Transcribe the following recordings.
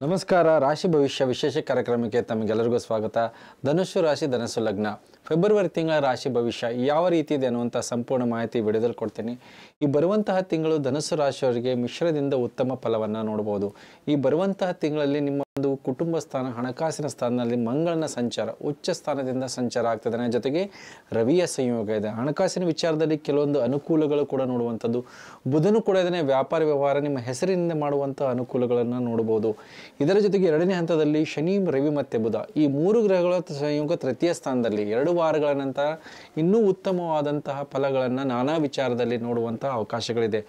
ನಮಸ್ಕಾರ. ರಾಶಿ ಭವಿಷ್ಯ ವಿಶೇಷ ಕಾರ್ಯಕ್ರಮಕ್ಕೆ ತಮಗೆಲ್ಲರಿಗೂ ಸ್ವಾಗತ. ಧನುಸ್ಸು ರಾಶಿ, ಧನಸ್ಸು ಲಗ್ನ, ಫೆಬ್ರವರಿ ತಿಂಗಳ ರಾಶಿ ಭವಿಷ್ಯ ಯಾವ ರೀತಿ ಇದೆ ಅನ್ನುವಂಥ ಸಂಪೂರ್ಣ ಮಾಹಿತಿ ವಿಡಿಯೋದಲ್ಲಿ ಕೊಡ್ತೀನಿ. ಈ ಬರುವಂತಹ ತಿಂಗಳು ಧನುಸ್ಸು ರಾಶಿಯವರಿಗೆ ಮಿಶ್ರದಿಂದ ಉತ್ತಮ ಫಲವನ್ನು ನೋಡಬಹುದು. ಈ ಬರುವಂತಹ ತಿಂಗಳಲ್ಲಿ ನಿಮ್ಮ ಒಂದು ಕುಟುಂಬ ಸ್ಥಾನ, ಹಣಕಾಸಿನ ಸ್ಥಾನದಲ್ಲಿ ಮಂಗಳನ ಸಂಚಾರ, ಉಚ್ಚ ಸ್ಥಾನದಿಂದ ಸಂಚಾರ ಆಗ್ತದೆ. ಜೊತೆಗೆ ರವಿಯ ಸಂಯೋಗ ಇದೆ. ಹಣಕಾಸಿನ ವಿಚಾರದಲ್ಲಿ ಕೆಲವೊಂದು ಅನುಕೂಲಗಳು ಕೂಡ ನೋಡುವಂಥದ್ದು. ಬುಧನು ಕೂಡ ಇದನ್ನೇ ವ್ಯಾಪಾರ ವ್ಯವಹಾರ ನಿಮ್ಮ ಹೆಸರಿನಿಂದ ಮಾಡುವಂಥ ಅನುಕೂಲಗಳನ್ನು ನೋಡಬಹುದು. ಇದರ ಜೊತೆಗೆ ಎರಡನೇ ಹಂತದಲ್ಲಿ ಶನಿ, ರವಿ ಮತ್ತು ಬುಧ ಈ ಮೂರು ಗ್ರಹಗಳ ಸಂಯೋಗ ತೃತೀಯ ಸ್ಥಾನದಲ್ಲಿ 2 ವಾರಗಳ ನಂತರ ಇನ್ನೂ ಉತ್ತಮವಾದಂತಹ ಫಲಗಳನ್ನು ನಾನಾ ವಿಚಾರದಲ್ಲಿ ನೋಡುವಂತಹ ಅವಕಾಶಗಳಿದೆ.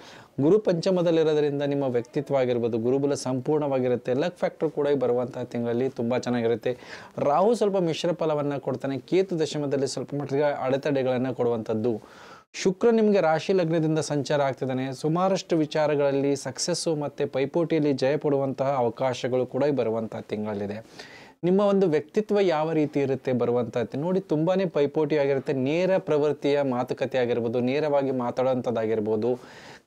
ಗುರು ಪಂಚಮದಲ್ಲಿರೋದ್ರಿಂದ ನಿಮ್ಮ ವ್ಯಕ್ತಿತ್ವ ಆಗಿರ್ಬೋದು, ಗುರುಬಲ ಸಂಪೂರ್ಣವಾಗಿರುತ್ತೆ. ಲಕ್ ಫ್ಯಾಕ್ಟರ್ ಕೂಡ ಬರುವಂತಹ ತಿಂಗಳಲ್ಲಿ ತುಂಬ ಚೆನ್ನಾಗಿರುತ್ತೆ. ರಾಹು ಸ್ವಲ್ಪ ಮಿಶ್ರ ಫಲವನ್ನು ಕೊಡ್ತಾನೆ. ಕೇತು ದಶಮದಲ್ಲಿ ಸ್ವಲ್ಪ ಮಟ್ಟಿಗೆ ಅಡೆತಡೆಗಳನ್ನು ಕೊಡುವಂಥದ್ದು. ಶುಕ್ರ ನಿಮಗೆ ರಾಶಿ ಲಗ್ನದಿಂದ ಸಂಚಾರ ಆಗ್ತಿದ್ದಾನೆ. ಸುಮಾರಷ್ಟು ವಿಚಾರಗಳಲ್ಲಿ ಸಕ್ಸಸ್ಸು ಮತ್ತು ಪೈಪೋಟಿಯಲ್ಲಿ ಜಯ ಪಡುವಂತಹ ಅವಕಾಶಗಳು ಕೂಡ ಬರುವಂತಹ ತಿಂಗಳಲ್ಲಿದೆ. ನಿಮ್ಮ ಒಂದು ವ್ಯಕ್ತಿತ್ವ ಯಾವ ರೀತಿ ಇರುತ್ತೆ ಬರುವಂಥದ್ದು ನೋಡಿ, ತುಂಬಾ ಪೈಪೋಟಿ ಆಗಿರುತ್ತೆ. ನೇರ ಪ್ರವೃತ್ತಿಯ ಮಾತುಕತೆ ಆಗಿರ್ಬೋದು, ನೇರವಾಗಿ ಮಾತಾಡುವಂಥದ್ದಾಗಿರ್ಬೋದು,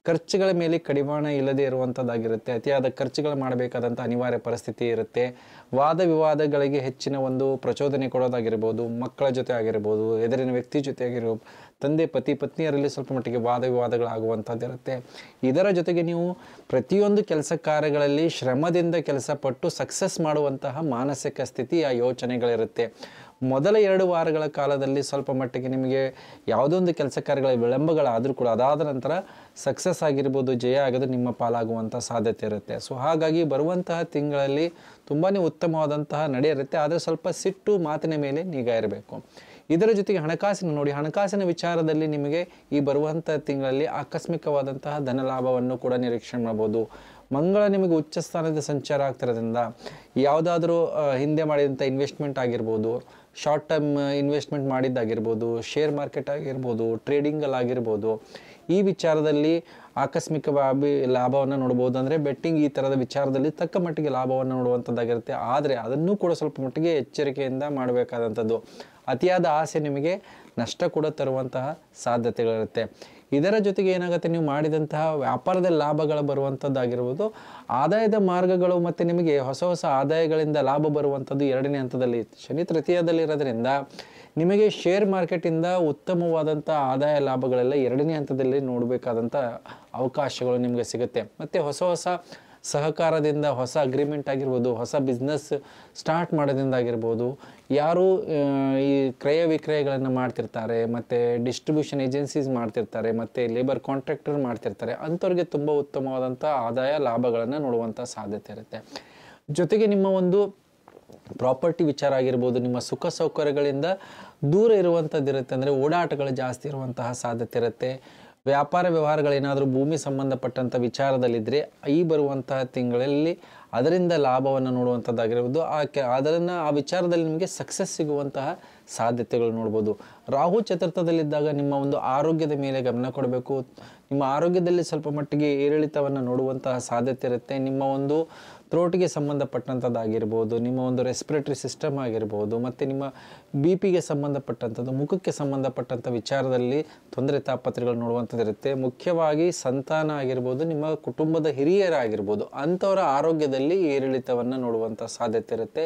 ಖರ್ಚುಗಳ ಮೇಲೆ ಕಡಿವಾಣ ಇಲ್ಲದೆ ಇರುವಂಥದ್ದಾಗಿರುತ್ತೆ. ಅತಿಯಾದ ಖರ್ಚುಗಳು ಮಾಡಬೇಕಾದಂಥ ಅನಿವಾರ್ಯ ಪರಿಸ್ಥಿತಿ ಇರುತ್ತೆ. ವಾದ ವಿವಾದಗಳಿಗೆ ಹೆಚ್ಚಿನ ಒಂದು ಪ್ರಚೋದನೆ ಕೊಡೋದಾಗಿರ್ಬೋದು, ಮಕ್ಕಳ ಜೊತೆ ಆಗಿರ್ಬೋದು, ಎದುರಿನ ವ್ಯಕ್ತಿ ಜೊತೆ ಆಗಿರ್ಬೋದು, ತಂದೆ ಪತಿ ಪತ್ನಿಯರಲ್ಲಿ ಸ್ವಲ್ಪ ಮಟ್ಟಿಗೆ ವಾದ ವಿವಾದಗಳಾಗುವಂಥದ್ದು ಇರುತ್ತೆ. ಇದರ ಜೊತೆಗೆ ನೀವು ಪ್ರತಿಯೊಂದು ಕೆಲಸ ಕಾರ್ಯಗಳಲ್ಲಿ ಶ್ರಮದಿಂದ ಕೆಲಸ ಪಟ್ಟು ಸಕ್ಸಸ್ ಮಾಡುವಂತಹ ಮಾನಸಿಕ ಸ್ಥಿತಿ, ಆ ಯೋಚನೆಗಳಿರುತ್ತೆ. ಮೊದಲ 2 ವಾರಗಳ ಕಾಲದಲ್ಲಿ ಸ್ವಲ್ಪ ಮಟ್ಟಿಗೆ ನಿಮಗೆ ಯಾವುದೋ ಒಂದು ಕೆಲಸ ಕಾರ್ಯಗಳ ವಿಳಂಬಗಳಾದರೂ ಕೂಡ ಅದಾದ ನಂತರ ಸಕ್ಸಸ್ ಆಗಿರ್ಬೋದು, ಜಯ ಆಗೋದು ನಿಮ್ಮ ಪಾಲಾಗುವಂಥ ಸಾಧ್ಯತೆ ಇರುತ್ತೆ. ಸೊ ಹಾಗಾಗಿ ಬರುವಂತಹ ತಿಂಗಳಲ್ಲಿ ತುಂಬಾ ಉತ್ತಮವಾದಂತಹ ನಡೆ ಇರುತ್ತೆ. ಆದರೆ ಸ್ವಲ್ಪ ಸಿಟ್ಟು, ಮಾತಿನ ಮೇಲೆ ನಿಗಾ ಇರಬೇಕು. ಇದರ ಜೊತೆಗೆ ಹಣಕಾಸಿನ ನೋಡಿ, ಹಣಕಾಸಿನ ವಿಚಾರದಲ್ಲಿ ನಿಮಗೆ ಈ ಬರುವಂಥ ತಿಂಗಳಲ್ಲಿ ಆಕಸ್ಮಿಕವಾದಂತಹ ಧನ ಲಾಭವನ್ನು ಕೂಡ ನಿರೀಕ್ಷೆ ಮಾಡ್ಬೋದು. ಮಂಗಳ ನಿಮಗೆ ಉಚ್ಚ ಸ್ಥಾನದ ಸಂಚಾರ ಆಗ್ತಿರೋದ್ರಿಂದ ಯಾವುದಾದ್ರೂ ಹಿಂದೆ ಮಾಡಿದಂಥ ಇನ್ವೆಸ್ಟ್ಮೆಂಟ್ ಆಗಿರ್ಬೋದು, ಶಾರ್ಟ್ ಟರ್ಮ್ ಇನ್ವೆಸ್ಟ್ಮೆಂಟ್ ಮಾಡಿದ್ದಾಗಿರ್ಬೋದು, ಶೇರ್ ಮಾರ್ಕೆಟ್ ಆಗಿರ್ಬೋದು, ಟ್ರೇಡಿಂಗಲ್ಲಾಗಿರ್ಬೋದು, ಈ ವಿಚಾರದಲ್ಲಿ ಆಕಸ್ಮಿಕವಾಗಿ ಲಾಭವನ್ನು ನೋಡ್ಬೋದು. ಅಂದರೆ ಬೆಟ್ಟಿಂಗ್ ಈ ಥರದ ವಿಚಾರದಲ್ಲಿ ತಕ್ಕ ಮಟ್ಟಿಗೆ ಲಾಭವನ್ನು ನೋಡುವಂಥದ್ದಾಗಿರುತ್ತೆ. ಆದರೆ ಅದನ್ನು ಕೂಡ ಸ್ವಲ್ಪ ಮಟ್ಟಿಗೆ ಎಚ್ಚರಿಕೆಯಿಂದ ಮಾಡಬೇಕಾದಂಥದ್ದು. ಅತಿಯಾದ ಆಸೆ ನಿಮಗೆ ನಷ್ಟ ಕೂಡ ತರುವಂತಹ ಸಾಧ್ಯತೆಗಳಿರುತ್ತೆ. ಇದರ ಜೊತೆಗೆ ಏನಾಗುತ್ತೆ, ನೀವು ಮಾಡಿದಂತಹ ವ್ಯಾಪಾರದಲ್ಲಿ ಲಾಭಗಳು ಬರುವಂಥದ್ದಾಗಿರ್ಬೋದು, ಆದಾಯದ ಮಾರ್ಗಗಳು ಮತ್ತು ನಿಮಗೆ ಹೊಸ ಹೊಸ ಆದಾಯಗಳಿಂದ ಲಾಭ ಬರುವಂಥದ್ದು 2ನೇ ಹಂತದಲ್ಲಿ. ಶನಿ ತೃತೀಯದಲ್ಲಿ ಇರೋದ್ರಿಂದ ನಿಮಗೆ ಶೇರ್ ಮಾರ್ಕೆಟಿಂದ ಉತ್ತಮವಾದಂಥ ಆದಾಯ ಲಾಭಗಳೆಲ್ಲ 2ನೇ ಹಂತದಲ್ಲಿ ನೋಡಬೇಕಾದಂಥ ಅವಕಾಶಗಳು ನಿಮಗೆ ಸಿಗುತ್ತೆ. ಮತ್ತು ಹೊಸ ಹೊಸ ಸಹಕಾರದಿಂದ ಹೊಸ ಅಗ್ರಿಮೆಂಟ್ ಆಗಿರ್ಬೋದು, ಹೊಸ ಬಿಸ್ನೆಸ್ ಸ್ಟಾರ್ಟ್ ಮಾಡೋದ್ರಿಂದ ಆಗಿರ್ಬೋದು, ಯಾರು ಈ ಕ್ರಯ ವಿಕ್ರಯಗಳನ್ನು ಮಾಡ್ತಿರ್ತಾರೆ, ಮತ್ತು ಡಿಸ್ಟ್ರಿಬ್ಯೂಷನ್ ಏಜೆನ್ಸೀಸ್ ಮಾಡ್ತಿರ್ತಾರೆ, ಮತ್ತು ಲೇಬರ್ ಕಾಂಟ್ರಾಕ್ಟರ್ ಮಾಡ್ತಿರ್ತಾರೆ, ಅಂಥವ್ರಿಗೆ ತುಂಬ ಉತ್ತಮವಾದಂಥ ಆದಾಯ ಲಾಭಗಳನ್ನು ನೋಡುವಂಥ ಸಾಧ್ಯತೆ ಇರುತ್ತೆ. ಜೊತೆಗೆ ನಿಮ್ಮ ಒಂದು ಪ್ರಾಪರ್ಟಿ ವಿಚಾರ ಆಗಿರ್ಬೋದು, ನಿಮ್ಮ ಸುಖ ಸೌಕರ್ಯಗಳಿಂದ ದೂರ ಇರುವಂಥದ್ದಿರುತ್ತೆ. ಅಂದರೆ ಓಡಾಟಗಳು ಜಾಸ್ತಿ ಇರುವಂತಹ ಸಾಧ್ಯತೆ ಇರುತ್ತೆ. ವ್ಯಾಪಾರ ವ್ಯವಹಾರಗಳೇನಾದರೂ ಭೂಮಿ ಸಂಬಂಧಪಟ್ಟಂಥ ವಿಚಾರದಲ್ಲಿದ್ದರೆ ಈ ಬರುವಂತಹ ತಿಂಗಳಲ್ಲಿ ಅದರಿಂದ ಲಾಭವನ್ನು ನೋಡುವಂಥದ್ದಾಗಿರ್ಬೋದು. ಆ ವಿಚಾರದಲ್ಲಿ ನಿಮಗೆ ಸಕ್ಸಸ್ ಸಿಗುವಂತಹ ಸಾಧ್ಯತೆಗಳು ನೋಡ್ಬೋದು. ರಾಹು ಚತುರ್ಥದಲ್ಲಿದ್ದಾಗ ನಿಮ್ಮ ಒಂದು ಆರೋಗ್ಯದ ಮೇಲೆ ಗಮನ ಕೊಡಬೇಕು. ನಿಮ್ಮ ಆರೋಗ್ಯದಲ್ಲಿ ಸ್ವಲ್ಪ ಮಟ್ಟಿಗೆ ಏರಿಳಿತವನ್ನು ನೋಡುವಂತಹ ಸಾಧ್ಯತೆ ಇರುತ್ತೆ. ನಿಮ್ಮ ಒಂದು ಥ್ರೋಟ್ಗೆ ಸಂಬಂಧಪಟ್ಟಂಥದ್ದಾಗಿರ್ಬೋದು, ನಿಮ್ಮ ಒಂದು ರೆಸ್ಪಿರೇಟರಿ ಸಿಸ್ಟಮ್ ಆಗಿರ್ಬೋದು, ಮತ್ತು ನಿಮ್ಮ BP ಸಂಬಂಧಪಟ್ಟಂಥದ್ದು, ಮುಖಕ್ಕೆ ಸಂಬಂಧಪಟ್ಟಂಥ ವಿಚಾರದಲ್ಲಿ ತೊಂದರೆ ತಾಪತ್ರೆಗಳು ನೋಡುವಂಥದ್ದಿರುತ್ತೆ. ಮುಖ್ಯವಾಗಿ ಸಂತಾನ ಆಗಿರ್ಬೋದು, ನಿಮ್ಮ ಕುಟುಂಬದ ಹಿರಿಯರಾಗಿರ್ಬೋದು, ಅಂಥವರ ಆರೋಗ್ಯದಲ್ಲಿ ಏರಿಳಿತವನ್ನು ನೋಡುವಂಥ ಸಾಧ್ಯತೆ ಇರುತ್ತೆ.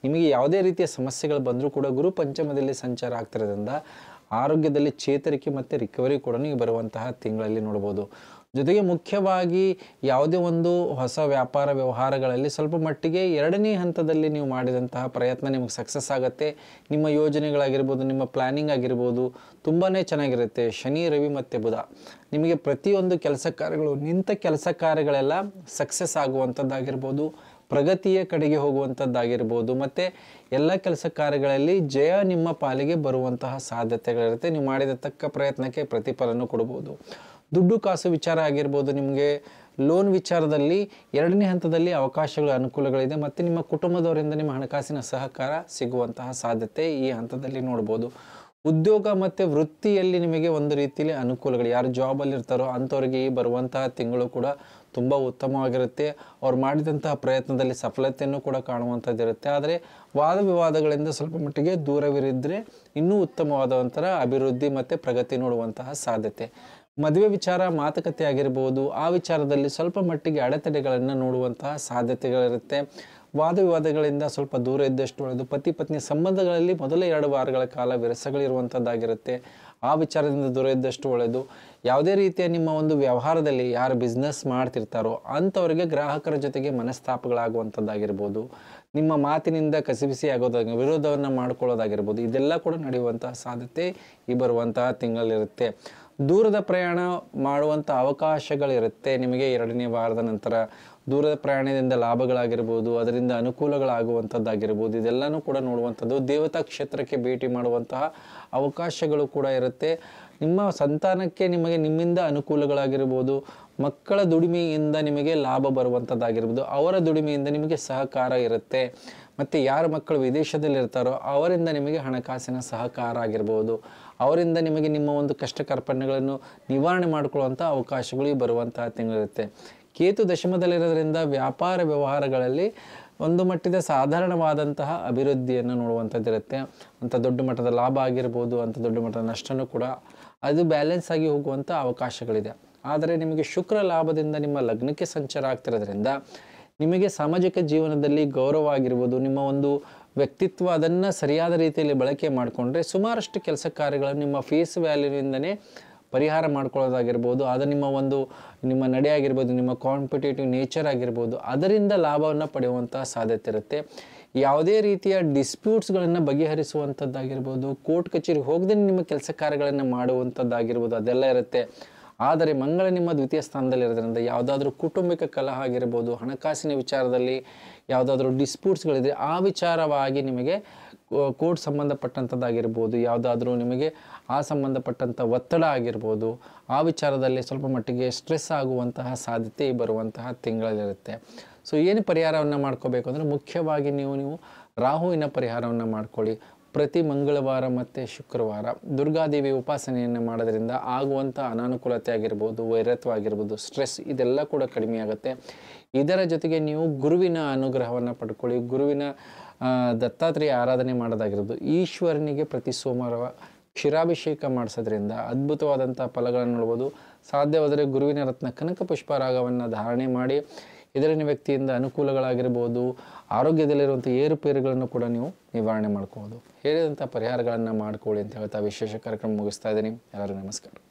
ನಿಮಗೆ ಯಾವುದೇ ರೀತಿಯ ಸಮಸ್ಯೆಗಳು ಬಂದರೂ ಕೂಡ ಗುರು ಪಂಚಮದಲ್ಲಿ ಸಂಚಾರ ಆಗ್ತಿರೋದ್ರಿಂದ ಆರೋಗ್ಯದಲ್ಲಿ ಚೇತರಿಕೆ ಮತ್ತು ರಿಕವರಿ ಕೂಡ ನೀವು ಬರುವಂತಹ ತಿಂಗಳಲ್ಲಿ ನೋಡ್ಬೋದು. ಜೊತೆಗೆ ಮುಖ್ಯವಾಗಿ ಯಾವುದೇ ಒಂದು ಹೊಸ ವ್ಯಾಪಾರ ವ್ಯವಹಾರಗಳಲ್ಲಿ ಸ್ವಲ್ಪ ಮಟ್ಟಿಗೆ 2ನೇ ಹಂತದಲ್ಲಿ ನೀವು ಮಾಡಿದಂತಹ ಪ್ರಯತ್ನ ನಿಮಗೆ ಸಕ್ಸಸ್ ಆಗುತ್ತೆ. ನಿಮ್ಮ ಯೋಜನೆಗಳಾಗಿರ್ಬೋದು, ನಿಮ್ಮ ಪ್ಲ್ಯಾನಿಂಗ್ ಆಗಿರ್ಬೋದು ತುಂಬಾ ಚೆನ್ನಾಗಿರುತ್ತೆ. ಶನಿ, ರವಿ ಮತ್ತು ಬುಧ ನಿಮಗೆ ಪ್ರತಿಯೊಂದು ಕೆಲಸ ಕಾರ್ಯಗಳು, ನಿಂತ ಕೆಲಸ ಕಾರ್ಯಗಳೆಲ್ಲ ಸಕ್ಸಸ್ ಆಗುವಂಥದ್ದಾಗಿರ್ಬೋದು, ಪ್ರಗತಿಯ ಕಡೆಗೆ ಹೋಗುವಂಥದ್ದಾಗಿರ್ಬೋದು, ಮತ್ತು ಎಲ್ಲ ಕೆಲಸ ಕಾರ್ಯಗಳಲ್ಲಿ ಜಯ ನಿಮ್ಮ ಪಾಲಿಗೆ ಬರುವಂತಹ ಸಾಧ್ಯತೆಗಳಿರುತ್ತೆ. ನೀವು ಮಾಡಿದ ತಕ್ಕ ಪ್ರಯತ್ನಕ್ಕೆ ಪ್ರತಿಫಲನೂ ಕೊಡ್ಬೋದು. ದುಡ್ಡು ಕಾಸು ವಿಚಾರ ಆಗಿರ್ಬೋದು, ನಿಮಗೆ ಲೋನ್ ವಿಚಾರದಲ್ಲಿ 2ನೇ ಹಂತದಲ್ಲಿ ಅವಕಾಶಗಳು, ಅನುಕೂಲಗಳಿದೆ. ಮತ್ತು ನಿಮ್ಮ ಕುಟುಂಬದವರಿಂದ ನಿಮ್ಮ ಹಣಕಾಸಿನ ಸಹಕಾರ ಸಿಗುವಂತಹ ಸಾಧ್ಯತೆ ಈ ಹಂತದಲ್ಲಿ ನೋಡ್ಬೋದು. ಉದ್ಯೋಗ ಮತ್ತು ವೃತ್ತಿಯಲ್ಲಿ ನಿಮಗೆ ಒಂದು ರೀತಿಯಲ್ಲಿ ಅನುಕೂಲಗಳು, ಯಾರು ಜಾಬಲ್ಲಿ ಇರ್ತಾರೋ ಅಂಥವ್ರಿಗೆ ಈ ಬರುವಂತಹ ತಿಂಗಳು ಕೂಡ ತುಂಬ ಉತ್ತಮವಾಗಿರುತ್ತೆ. ಅವ್ರು ಮಾಡಿದಂತಹ ಪ್ರಯತ್ನದಲ್ಲಿ ಸಫಲತೆಯನ್ನು ಕೂಡ ಕಾಣುವಂಥದ್ದಿರುತ್ತೆ. ಆದರೆ ವಾದ ವಿವಾದಗಳಿಂದ ಸ್ವಲ್ಪ ಮಟ್ಟಿಗೆ ದೂರವಿರಿದ್ದರೆ ಇನ್ನೂ ಉತ್ತಮವಾದಂಥ ಅಭಿವೃದ್ಧಿ ಮತ್ತು ಪ್ರಗತಿ ನೋಡುವಂತಹ ಸಾಧ್ಯತೆ. ಮದುವೆ ವಿಚಾರ ಮಾತುಕತೆ ಆಗಿರ್ಬೋದು, ಆ ವಿಚಾರದಲ್ಲಿ ಸ್ವಲ್ಪ ಮಟ್ಟಿಗೆ ಅಡೆತಡೆಗಳನ್ನು ನೋಡುವಂತಹ ಸಾಧ್ಯತೆಗಳಿರುತ್ತೆ. ವಾದ ವಿವಾದಗಳಿಂದ ಸ್ವಲ್ಪ ದೂರ ಇದ್ದಷ್ಟು ಒಳ್ಳೆಯದು. ಪತಿ ಪತ್ನಿ ಸಂಬಂಧಗಳಲ್ಲಿ ಮೊದಲ 2 ವಾರಗಳ ಕಾಲ ವಿರಸಗಳಿರುವಂಥದ್ದಾಗಿರುತ್ತೆ. ಆ ವಿಚಾರದಿಂದ ದೂರ ಇದ್ದಷ್ಟು ಒಳ್ಳೆಯದು. ಯಾವುದೇ ರೀತಿಯ ನಿಮ್ಮ ಒಂದು ವ್ಯವಹಾರದಲ್ಲಿ ಯಾರು ಬಿಸ್ನೆಸ್ ಮಾಡ್ತಿರ್ತಾರೋ ಅಂಥವರಿಗೆ ಗ್ರಾಹಕರ ಜೊತೆಗೆ ಮನಸ್ತಾಪಗಳಾಗುವಂಥದ್ದಾಗಿರ್ಬೋದು, ನಿಮ್ಮ ಮಾತಿನಿಂದ ಕಸಿಬಿಸಿ ಆಗೋದಾಗ ವಿರೋಧವನ್ನು ಮಾಡ್ಕೊಳ್ಳೋದಾಗಿರ್ಬೋದು, ಇದೆಲ್ಲ ಕೂಡ ನಡೆಯುವಂತಹ ಸಾಧ್ಯತೆ ಈ ಬರುವಂತಹ ತಿಂಗಳಲ್ಲಿರುತ್ತೆ. ದೂರದ ಪ್ರಯಾಣ ಮಾಡುವಂಥ ಅವಕಾಶಗಳಿರುತ್ತೆ ನಿಮಗೆ 2ನೇ ವಾರದ ನಂತರ. ದೂರದ ಪ್ರಯಾಣದಿಂದ ಲಾಭಗಳಾಗಿರ್ಬೋದು, ಅದರಿಂದ ಅನುಕೂಲಗಳಾಗುವಂಥದ್ದಾಗಿರ್ಬೋದು, ಇದೆಲ್ಲನೂ ಕೂಡ ನೋಡುವಂಥದ್ದು. ದೇವತಾ ಕ್ಷೇತ್ರಕ್ಕೆ ಭೇಟಿ ಮಾಡುವಂತಹ ಅವಕಾಶಗಳು ಕೂಡ ಇರುತ್ತೆ. ನಿಮ್ಮ ಸಂತಾನಕ್ಕೆ ನಿಮ್ಮಿಂದ ಅನುಕೂಲಗಳಾಗಿರ್ಬೋದು, ಮಕ್ಕಳ ದುಡಿಮೆಯಿಂದ ನಿಮಗೆ ಲಾಭ ಬರುವಂಥದ್ದಾಗಿರ್ಬೋದು, ಅವರ ದುಡಿಮೆಯಿಂದ ನಿಮಗೆ ಸಹಕಾರ ಇರುತ್ತೆ. ಮತ್ತು ಯಾರ ಮಕ್ಕಳು ವಿದೇಶದಲ್ಲಿರ್ತಾರೋ ಅವರಿಂದ ನಿಮಗೆ ಹಣಕಾಸಿನ ಸಹಕಾರ ಆಗಿರ್ಬೋದು, ಅವರಿಂದ ನಿಮಗೆ ನಿಮ್ಮ ಒಂದು ಕಷ್ಟ ಕಾರ್ಪಣ್ಯಗಳನ್ನು ನಿವಾರಣೆ ಮಾಡಿಕೊಳ್ಳುವಂಥ ಅವಕಾಶಗಳು ಬರುವಂತಹ ತಿಂಗಳಿರುತ್ತೆ. ಕೇತು ದಶಮದಲ್ಲಿರೋದ್ರಿಂದ ವ್ಯಾಪಾರ ವ್ಯವಹಾರಗಳಲ್ಲಿ ಒಂದು ಮಟ್ಟದ ಸಾಧಾರಣವಾದಂತಹ ಅಭಿವೃದ್ಧಿಯನ್ನು ನೋಡುವಂಥದ್ದಿರುತ್ತೆ. ಅಂಥ ದೊಡ್ಡ ಮಟ್ಟದ ಲಾಭ ಆಗಿರ್ಬೋದು, ಅಂಥ ದೊಡ್ಡ ಮಟ್ಟದ ನಷ್ಟನೂ ಕೂಡ ಅದು ಬ್ಯಾಲೆನ್ಸ್ ಆಗಿ ಹೋಗುವಂಥ ಅವಕಾಶಗಳಿದೆ. ಆದರೆ ನಿಮಗೆ ಶುಕ್ರ ಲಾಭದಿಂದ ನಿಮ್ಮ ಲಗ್ನಕ್ಕೆ ಸಂಚಾರ ಆಗ್ತಿರೋದ್ರಿಂದ ನಿಮಗೆ ಸಾಮಾಜಿಕ ಜೀವನದಲ್ಲಿ ಗೌರವ ಆಗಿರ್ಬೋದು, ನಿಮ್ಮ ಒಂದು ವ್ಯಕ್ತಿತ್ವ ಅದನ್ನು ಸರಿಯಾದ ರೀತಿಯಲ್ಲಿ ಬಳಕೆ ಮಾಡಿಕೊಂಡ್ರೆ ಸುಮಾರಷ್ಟು ಕೆಲಸ ಕಾರ್ಯಗಳನ್ನು ನಿಮ್ಮ ಫೇಸ್ ವ್ಯಾಲ್ಯೂನಿಂದನೇ ಪರಿಹಾರ ಮಾಡ್ಕೊಳ್ಳೋದಾಗಿರ್ಬೋದು, ಅದು ನಿಮ್ಮ ನಡೆ ಆಗಿರ್ಬೋದು, ನಿಮ್ಮ ಕಾಂಪಿಟೇಟಿವ್ ನೇಚರ್ ಆಗಿರ್ಬೋದು, ಅದರಿಂದ ಲಾಭವನ್ನು ಪಡೆಯುವಂಥ ಸಾಧ್ಯತೆ ಇರುತ್ತೆ. ಯಾವುದೇ ರೀತಿಯ ಡಿಸ್ಪ್ಯೂಟ್ಸ್ಗಳನ್ನು ಬಗೆಹರಿಸುವಂಥದ್ದಾಗಿರ್ಬೋದು, ಕೋರ್ಟ್ ಕಚೇರಿ ಹೋಗದೆ ನಿಮ್ಮ ಕೆಲಸ ಕಾರ್ಯಗಳನ್ನು ಮಾಡುವಂಥದ್ದಾಗಿರ್ಬೋದು, ಅದೆಲ್ಲ ಇರುತ್ತೆ. ಆದರೆ ಮಂಗಳ ನಿಮ್ಮ ದ್ವಿತೀಯ ಸ್ಥಾನದಲ್ಲಿರೋದ್ರಿಂದ ಯಾವುದಾದ್ರೂ ಕೌಟುಂಬಿಕ ಕಲಹ ಆಗಿರ್ಬೋದು, ಹಣಕಾಸಿನ ವಿಚಾರದಲ್ಲಿ ಯಾವುದಾದ್ರೂ ಡಿಸ್ಪ್ಯೂಟ್ಸ್ಗಳಿದೆ, ಆ ವಿಚಾರವಾಗಿ ನಿಮಗೆ ಕೋರ್ಟ್ ಸಂಬಂಧಪಟ್ಟಂಥದ್ದಾಗಿರ್ಬೋದು, ಯಾವುದಾದ್ರೂ ನಿಮಗೆ ಆ ಸಂಬಂಧಪಟ್ಟಂಥ ಒತ್ತಡ ಆಗಿರ್ಬೋದು, ಆ ವಿಚಾರದಲ್ಲಿ ಸ್ವಲ್ಪ ಮಟ್ಟಿಗೆ ಸ್ಟ್ರೆಸ್ ಆಗುವಂತಹ ಸಾಧ್ಯತೆ ಬರುವಂತಹ ತಿಂಗಳಲ್ಲಿರುತ್ತೆ. ಸೊ ಏನು ಪರಿಹಾರವನ್ನು ಮಾಡ್ಕೋಬೇಕು ಅಂದರೆ ಮುಖ್ಯವಾಗಿ ನೀವು ರಾಹುವಿನ ಪರಿಹಾರವನ್ನು ಮಾಡ್ಕೊಳ್ಳಿ. ಪ್ರತಿ ಮಂಗಳವಾರ ಮತ್ತು ಶುಕ್ರವಾರ ದುರ್ಗಾದೇವಿ ಉಪಾಸನೆಯನ್ನು ಮಾಡೋದ್ರಿಂದ ಆಗುವಂಥ ಅನಾನುಕೂಲತೆ ಆಗಿರ್ಬೋದು, ವೈರತ್ವ ಆಗಿರ್ಬೋದು, ಸ್ಟ್ರೆಸ್ ಇದೆಲ್ಲ ಕೂಡ ಕಡಿಮೆ ಆಗುತ್ತೆ. ಇದರ ಜೊತೆಗೆ ನೀವು ಗುರುವಿನ ಅನುಗ್ರಹವನ್ನು ಪಡ್ಕೊಳ್ಳಿ. ಗುರುವಿನ ದತ್ತಾತ್ರೇಯ ಆರಾಧನೆ ಮಾಡೋದಾಗಿರ್ಬೋದು, ಈಶ್ವರನಿಗೆ ಪ್ರತಿ ಸೋಮವಾರ ಕ್ಷೀರಾಭಿಷೇಕ ಮಾಡಿಸೋದ್ರಿಂದ ಅದ್ಭುತವಾದಂಥ ಫಲಗಳನ್ನು ನೋಡ್ಬೋದು. ಸಾಧ್ಯವಾದರೆ ಗುರುವಿನ ರತ್ನ ಕನಕ ಪುಷ್ಪರಾಗವನ್ನು ಧಾರಣೆ ಮಾಡಿ ಇದರಿನ ವ್ಯಕ್ತಿಯಿಂದ ಅನುಕೂಲಗಳಾಗಿರ್ಬೋದು, ಆರೋಗ್ಯದಲ್ಲಿರುವಂಥ ಏರುಪೇರುಗಳನ್ನು ಕೂಡ ನೀವು ನಿವಾರಣೆ ಮಾಡ್ಕೋಬೋದು. ಹೇಳಿದಂಥ ಪರಿಹಾರಗಳನ್ನು ಮಾಡ್ಕೊಳ್ಳಿ ಅಂತ ಹೇಳ್ತಾ ವಿಶೇಷ ಕಾರ್ಯಕ್ರಮ ಮುಗಿಸ್ತಾ ಇದ್ದೀನಿ. ಎಲ್ಲರಿಗೂ ನಮಸ್ಕಾರ.